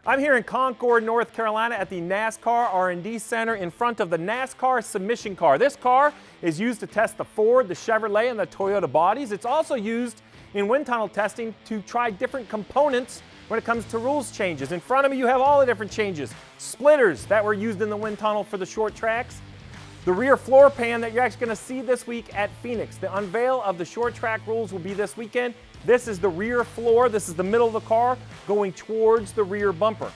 I'm here in Concord, North Carolina at the NASCAR R&D Center in front of the NASCAR submission car. This car is used to test the Ford, the Chevrolet, and the Toyota bodies. It's also used in wind tunnel testing to try different components when it comes to rules changes. In front of me you have all the different changes. Splitters that were used in the wind tunnel for the short tracks. The rear floor pan that you're actually going to see this week at Phoenix. The unveil of the short track rules will be this weekend. This is the rear floor. This is the middle of the car going towards the rear bumper.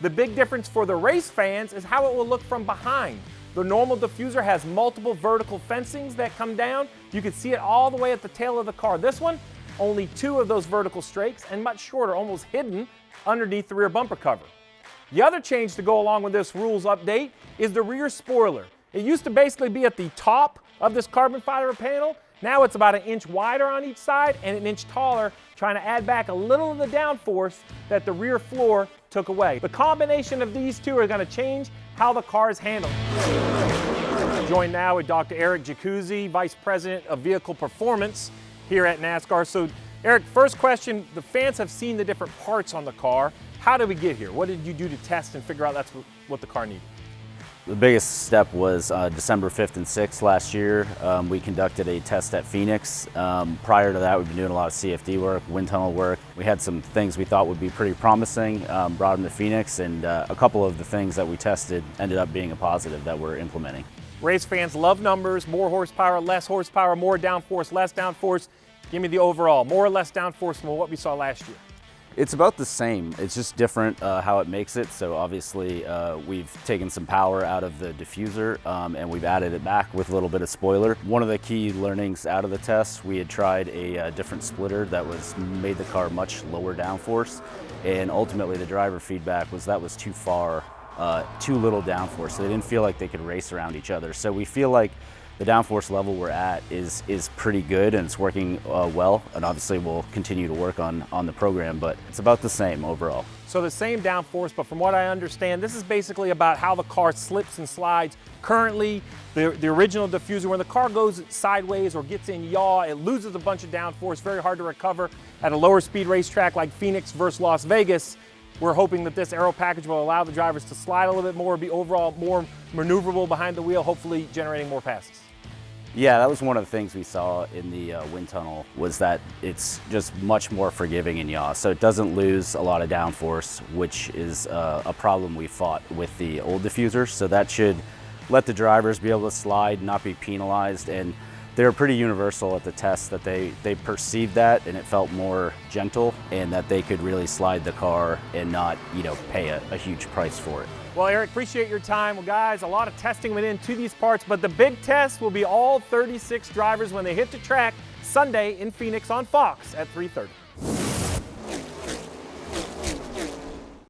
The big difference for the race fans is how it will look from behind. The normal diffuser has multiple vertical fencings that come down. You can see it all the way at the tail of the car. This one, only 2 of those vertical strakes and much shorter, almost hidden underneath the rear bumper cover. The other change to go along with this rules update is the rear spoiler. It used to basically be at the top of this carbon fiber panel. Now it's about 1 inch wider on each side and 1 inch taller, trying to add back a little of the downforce that the rear floor took away. The combination of these two are going to change how the car is handled. Joined now with Dr. Eric Jacuzzi, Vice President of Vehicle Performance here at NASCAR. So Eric, first question, the fans have seen the different parts on the car. How did we get here? What did you do to test and figure out that's what the car needed? The biggest step was December 5th and 6th last year. We conducted a test at Phoenix. Prior to that, we've been doing a lot of CFD work, wind tunnel work. We had some things we thought would be pretty promising, brought them to Phoenix, and a couple of the things that we tested ended up being a positive that we're implementing. Race fans love numbers, more horsepower, more downforce, less downforce. Give me the overall, more or less downforce from what we saw last year. It's about the same. It's just different how it makes it. So obviously we've taken some power out of the diffuser and we've added it back with a little bit of spoiler. One of the key learnings out of the test, we had tried a different splitter that made the car much lower downforce, and ultimately the driver feedback was that was too far, too little downforce. So they didn't feel like they could race around each other. So we feel like the downforce level we're at is pretty good and it's working well, and obviously we'll continue to work on the program, but it's about the same overall. So the same downforce, but from what I understand, this is basically about how the car slips and slides. Currently, the original diffuser, when the car goes sideways or gets in yaw, it loses a bunch of downforce, very hard to recover at a lower speed racetrack like Phoenix versus Las Vegas. We're hoping that this aero package will allow the drivers to slide a little bit more, be overall more maneuverable behind the wheel, hopefully generating more passes. Yeah, that was one of the things we saw in the wind tunnel, was that it's just much more forgiving in yaw. So it doesn't lose a lot of downforce, which is a problem we fought with the old diffusers. So that should let the drivers be able to slide, not be penalized. And they were pretty universal at the test that they perceived that, and it felt more gentle, and that they could really slide the car and not, pay a huge price for it. Well, Eric, appreciate your time. Well, guys, a lot of testing went into these parts, but the big test will be all 36 drivers when they hit the track Sunday in Phoenix on Fox at 3:30.